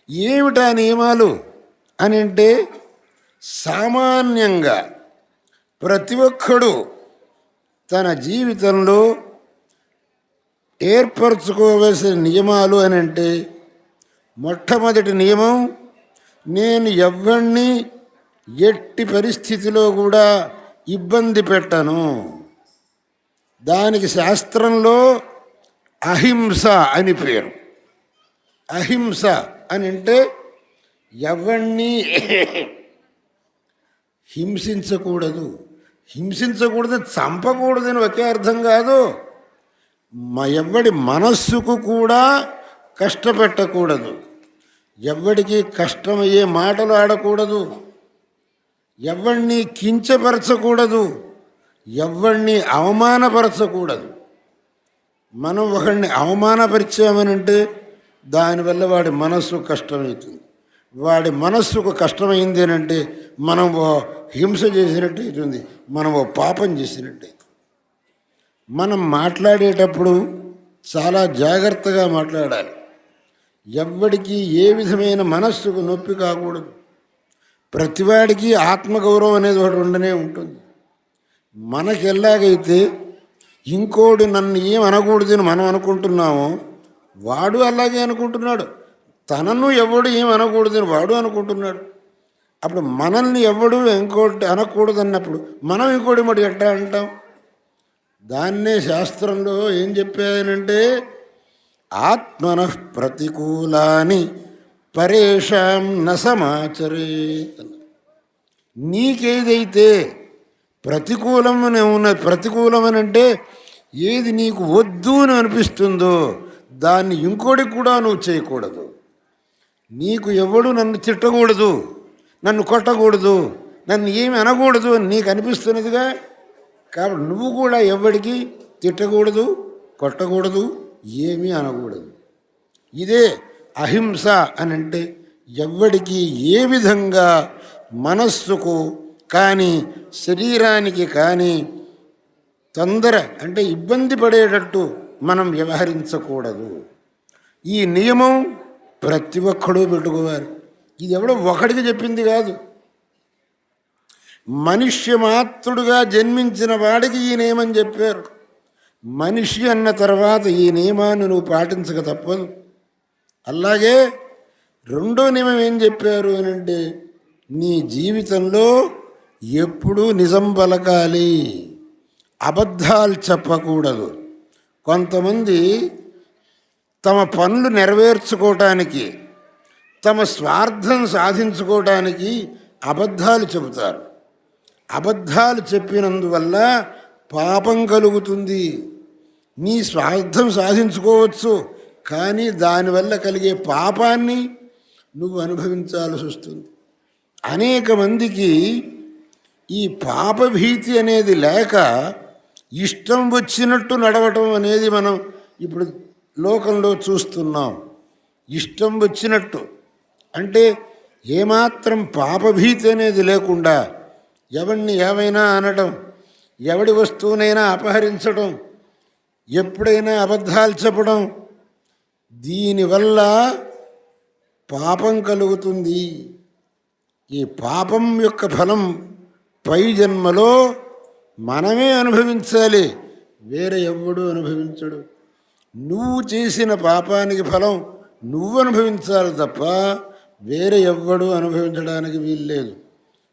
ఏమిటా నియమాలు అని అంటే, సామాన్యంగా ప్రతి ఒక్కడు తన జీవితంలో ఏర్పరచుకోవలసిన నియమాలు అని అంటే, మొట్టమొదటి నియమం, నేను ఎవరిని ఎట్టి పరిస్థితిలో కూడా ఇబ్బంది పెట్టను. దానికి శాస్త్రంలో అహింస అని పేరు. అహింస అని అంటే ఎవరిని హింసించకూడదు. హింసించకూడదు, చంపకూడదని ఒకే అర్థం కాదు. ఎవడి మనస్సుకు కూడా కష్టపెట్టకూడదు. ఎవడికి కష్టమయ్యే మాటలు ఆడకూడదు. ఎవరిని కించపరచకూడదు. ఎవరిని అవమానపరచకూడదు. మనం ఒకరిని అవమానపరిచామనంటే దానివల్ల వాడి మనస్సు కష్టమవుతుంది. వాడి మనస్సుకు కష్టమైంది అని అంటే మనం హింస చేసినట్టు అవుతుంది, మనం పాపం చేసినట్టు అవుతుంది. మనం మాట్లాడేటప్పుడు చాలా జాగ్రత్తగా మాట్లాడాలి. ఎవ్వడికి ఏ విధమైన మనస్సుకు నొప్పి కాకూడదు. ప్రతివాడికి ఆత్మగౌరవం అనేది ఒకటి ఉండనే ఉంటుంది. మనకి ఎలాగైతే ఇంకోడు నన్ను ఏం అనకూడదని మనం అనుకుంటున్నామో, వాడు అలాగే అనుకుంటున్నాడు. తనను ఎవడు ఏం అనకూడదని వాడు అనుకుంటున్నాడు. అప్పుడు మనల్ని ఎవడు ఇంకోటి అనకూడదన్నప్పుడు మనం ఇంకోటి మరి ఎట్లా అంటాం? దాన్నే శాస్త్రంలో ఏం చెప్పానంటే, ఆత్మన ప్రతికూలాని పరేషాం న సమాచరేత్. నీకేదైతే ప్రతికూలమనంటే ఏది నీకు వద్దు అని అనిపిస్తుందో దాన్ని ఇంకోటికి కూడా నువ్వు చేయకూడదు. నీకు ఎవడు నన్ను తిట్టకూడదు, నన్ను కొట్టకూడదు, నన్ను ఏమి అనకూడదు అని నీకు అనిపిస్తున్నదిగా. కాబట్టి నువ్వు కూడా ఎవడికి తిట్టకూడదు, కొట్టకూడదు, ఏమీ అనకూడదు. ఇదే అహింస అని అంటే, ఎవడికి ఏ విధంగా మనస్సుకు కానీ శరీరానికి కానీ తొందర అంటే ఇబ్బంది పడేటట్టు మనం వ్యవహరించకూడదు. ఈ నియమం ప్రతి ఒక్కడూ పెట్టుకోవాలి. ఇది ఎవడో ఒకడికి చెప్పింది కాదు. మనిషి మాత్రుడుగా జన్మించిన వాడికి ఈ నియమం చెప్పారు. మనిషి అన్న తర్వాత ఈ నియమాన్ని నువ్వు పాటించక తప్పదు. అలాగే రెండో నియమం ఏం చెప్పారు అని అంటే, నీ జీవితంలో ఎప్పుడూ నిజం పలకాలి, అబద్ధాలు చెప్పకూడదు. కొంతమంది తమ పనులు నెరవేర్చుకోవటానికి, తమ స్వార్థం సాధించుకోవటానికి అబద్ధాలు చెబుతారు. అబద్ధాలు చెప్పినందువల్ల పాపం కలుగుతుంది. నీ స్వార్థం సాధించుకోవచ్చు, కానీ దానివల్ల కలిగే పాపాన్ని నువ్వు అనుభవించాల్సి వస్తుంది. అనేక మందికి ఈ పాపభీతి అనేది లేక ఇష్టం వచ్చినట్టు నడవటం అనేది మనం ఇప్పుడు లోకంలో చూస్తున్నాం. ఇష్టం వచ్చినట్టు అంటే ఏమాత్రం పాపభీతి అనేది లేకుండా ఎవరిని ఏమైనా అనడం, ఎవడి వస్తువునైనా అపహరించడం, ఎప్పుడైనా అబద్ధాలు చెప్పడం, దీనివల్ల పాపం కలుగుతుంది. ఈ పాపం యొక్క ఫలం పై జన్మలో మనమే అనుభవించాలి, వేరే ఎవ్వడూ అనుభవించడు. నువ్వు చేసిన పాపానికి ఫలం నువ్వు అనుభవించాలి తప్ప వేరే ఎవ్వడూ అనుభవించడానికి వీల్లేదు.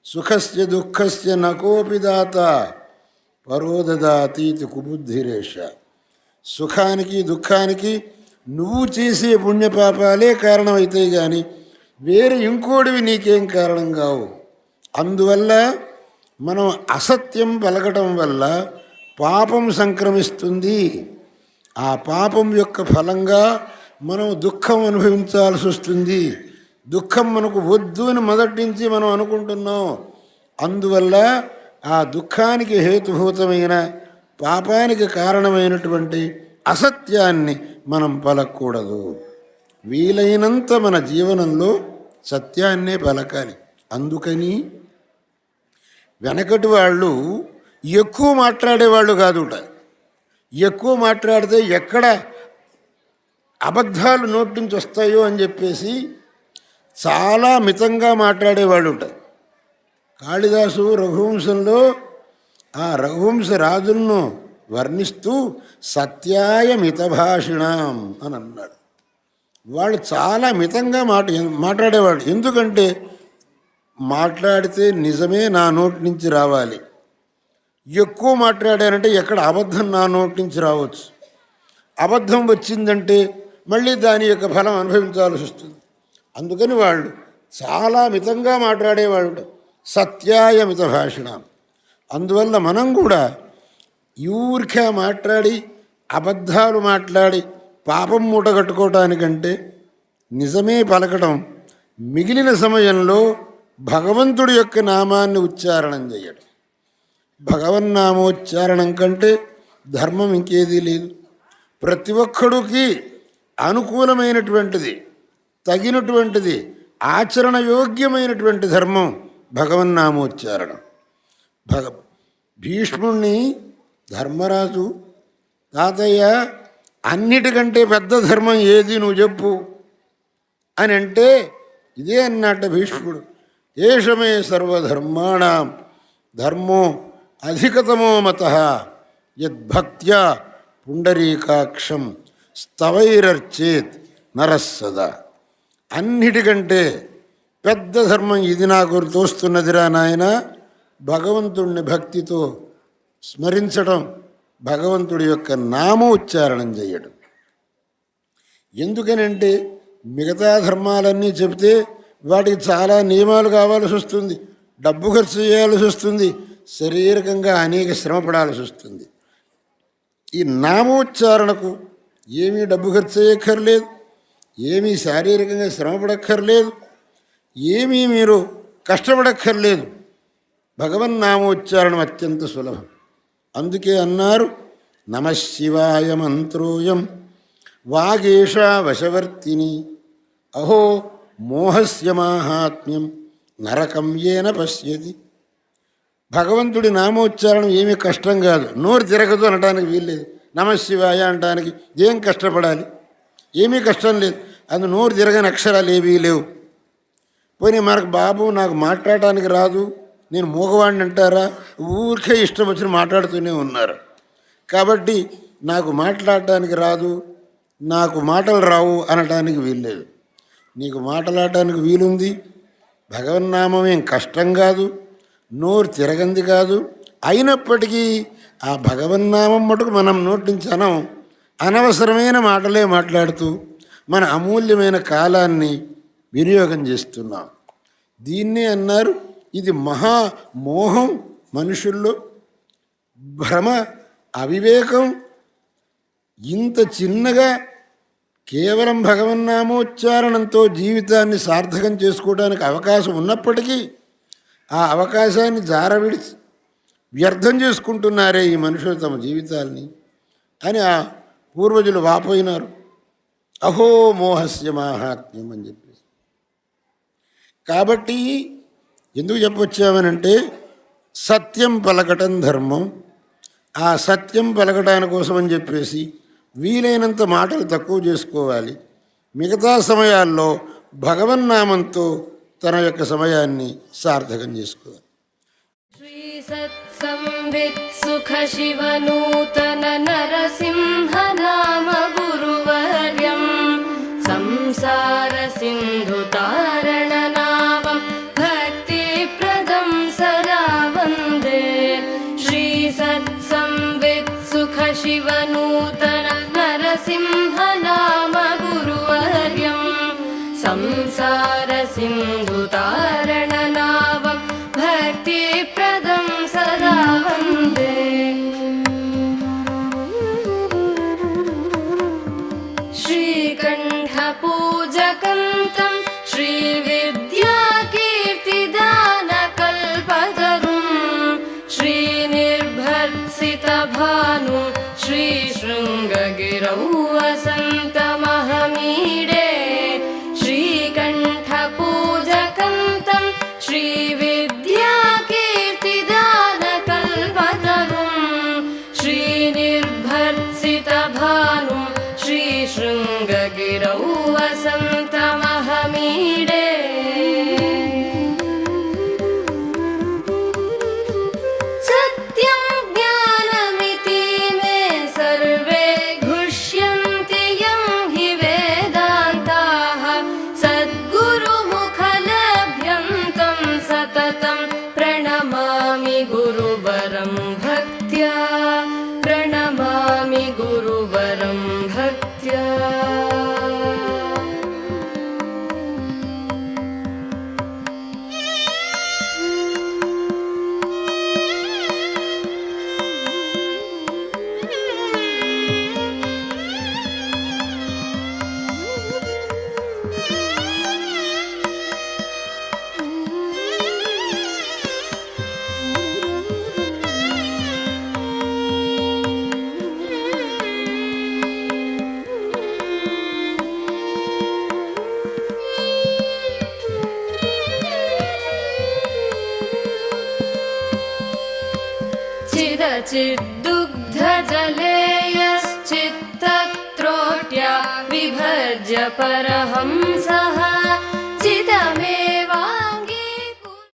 సుఖస్య దుఃఖస్య నకోపి దాత పరోదదాతీతి కుబుద్ధిరేష. సుఖానికి దుఃఖానికి నువ్వు చేసే పుణ్యపాపాలే కారణమవుతాయి, కానీ వేరే ఇంకోటివి నీకేం కారణం కావు. అందువల్ల మనం అసత్యం పలకటం వల్ల పాపం సంక్రమిస్తుంది. ఆ పాపం యొక్క ఫలంగా మనం దుఃఖం అనుభవించాల్సి వస్తుంది. దుఃఖం మనకు వద్దు అని మొదటి నుంచి మనం అనుకుంటున్నాం. అందువల్ల ఆ దుఃఖానికి హేతుభూతమైన పాపానికి కారణమైనటువంటి అసత్యాన్ని మనం పలకూడదు. వీలైనంత మన జీవనంలో సత్యాన్నే పలకాలి. అందుకని వెనకటి వాళ్ళు ఎక్కువ మాట్లాడేవాళ్ళు కాదుట. ఎక్కువ మాట్లాడితే ఎక్కడ అబద్ధాలు నోటి నుంచి వస్తాయో అని చెప్పేసి చాలా మితంగా మాట్లాడేవాళ్ళు ఉంటారు. కాళిదాసు రఘువంశంలో ఆ రఘువంశ రాజులను వర్ణిస్తూ సత్యాయ మితభాషిణం అని అన్నాడు. వాళ్ళు చాలా మితంగా మాట్లాడేవాళ్ళు. ఎందుకంటే మాట్లాడితే నిజమే నా నోటి నుంచి రావాలి. ఎక్కువ మాట్లాడారంటే ఎక్కడ అబద్ధం నా నోటి నుంచి రావచ్చు. అబద్ధం వచ్చిందంటే మళ్ళీ దాని యొక్క ఫలం అనుభవించాల్సి వస్తుంది. అందుకని వాళ్ళు చాలా మితంగా మాట్లాడేవాళ్ళు, సత్యాయ మిత భాషణ. అందువల్ల మనం కూడా ఊరికే మాట్లాడి అబద్ధాలు మాట్లాడి పాపం మూట కట్టుకోవటానికంటే నిజమే పలకడం, మిగిలిన సమయంలో భగవంతుడి యొక్క నామాన్ని ఉచ్చారణం చేయడం. భగవన్నామోచ్చారణం కంటే ధర్మం ఇంకేదీ లేదు. ప్రతి ఒక్కడికి అనుకూలమైనటువంటిది, తగినటువంటిది, ఆచరణయోగ్యమైనటువంటి ధర్మం భగవన్నామోచ్చారణం. భీష్ముణ్ణి ధర్మరాజు, తాతయ్య అన్నిటికంటే పెద్ద ధర్మం ఏది నువ్వు చెప్పు అని అంటే ఇదే అన్నట్ట భీష్ముడు. ఏషమే సర్వధర్మాణం ధర్మో అధికతమో మతః యద్భక్త్యా పుండరీకాక్షం స్తవైరర్చేత్ నరస్సదా. అన్నిటికంటే పెద్ద ధర్మం ఇది నాకు తోస్తున్నదిరా నాయన, భగవంతుడిని భక్తితో స్మరించడం, భగవంతుడి యొక్క నామోచ్చారణం చేయడం. ఎందుకనంటే మిగతా ధర్మాలన్నీ చెబితే వాటికి చాలా నియమాలు కావాల్సి వస్తుంది, డబ్బు ఖర్చు చేయాల్సి వస్తుంది, శారీరకంగా అనేక శ్రమ పడాల్సి వస్తుంది. ఈ నామోచ్చారణకు ఏమీ డబ్బు ఖర్చు చేయక్కర్లేదు, ఏమీ శారీరకంగా శ్రమ పడక్కర్లేదు, ఏమీ మీరు కష్టపడక్కర్లేదు. భగవన్నామోచ్చారణం అత్యంత సులభం. అందుకే అన్నారు, నమశివాయ మంత్రోయం వాగేషా వశవర్తిని అహో మోహస్య మాహాత్మ్యం నరకం ఏన పశ్యతి. భగవంతుడి నామోచ్చారణం ఏమీ కష్టం కాదు, నోరు తిరగదు అనడానికి వీల్లేదు. నమశివాయ అనడానికి ఏం కష్టపడాలి, ఏమీ కష్టం లేదు. అందు నోరు తిరగని అక్షరాలు ఏవీ లేవు. పోనీ మనకు బాబు నాకు మాట్లాడటానికి రాదు, నేను మూగవాడిని అంటారా? ఊరికే ఇష్టం వచ్చిన మాట్లాడుతూనే ఉన్నారు. కాబట్టి నాకు మాట్లాడటానికి రాదు, నాకు మాటలు రావు అనటానికి వీల్లేదు. నీకు మాట్లాడటానికి వీలుంది. భగవన్నామం ఏం కష్టం కాదు, నోరు తిరగంది కాదు. అయినప్పటికీ ఆ భగవన్నామం మటుకు మనం నోటి నుంచి అనవసరమైన మాటలే మాట్లాడుతూ మన అమూల్యమైన కాలాన్ని వినియోగం చేస్తున్నాం. దీన్నే అన్నారు, ఇది మహామోహం, మనుషుల్లో భ్రమ, అవివేకం. ఇంత చిన్నగా కేవలం భగవన్నామోచ్చారణంతో జీవితాన్ని సార్థకం చేసుకోవడానికి అవకాశం ఉన్నప్పటికీ ఆ అవకాశాన్ని జారవిడిచి వ్యర్థం చేసుకుంటున్నారే ఈ మనుషులు తమ జీవితాల్ని అని ఆ పూర్వజులు వాపోయినారు. అహో మోహస్య మాహాత్మ్యం అని చెప్పేసి. కాబట్టి ఎందుకు చెప్పొచ్చామనంటే సత్యం పలకటం ధర్మం. ఆ సత్యం పలకటాని కోసం అని చెప్పేసి వీలైనంత మాటలు తక్కువ చేసుకోవాలి. మిగతా సమయాల్లో భగవన్నామంతో తన యొక్క సమయాన్ని సార్థకం చేసుకోవాలి. శ్రీ సత్సంవిత్ సుఖ శివ నూతన నరసింహ నామ గురువర్యం సంసార సింధు తారణ నామం భక్తి ప్రదం సదా వందే. శ్రీ సత్సంవిత్ సుఖ శివ నూతన నరసింహ నామ గురువర్యం సంసార సింధు తారణ నామం భక్తి ప్రదం సదా వందే. శ్రీకంఠ పూజకం తం శ్రీ విద్యా కీర్తిదాన కల్పతరుం శ్రీనిర్భర్సిత భాను శ్రీ శృంగగిరౌ వసంతమహమీడే. శ్రీకంఠ పూజకం తం శ్రీ चिदचिद्दुग्धजले यश्चित्तत्रोट्या विभज्य परहंसः चिदमे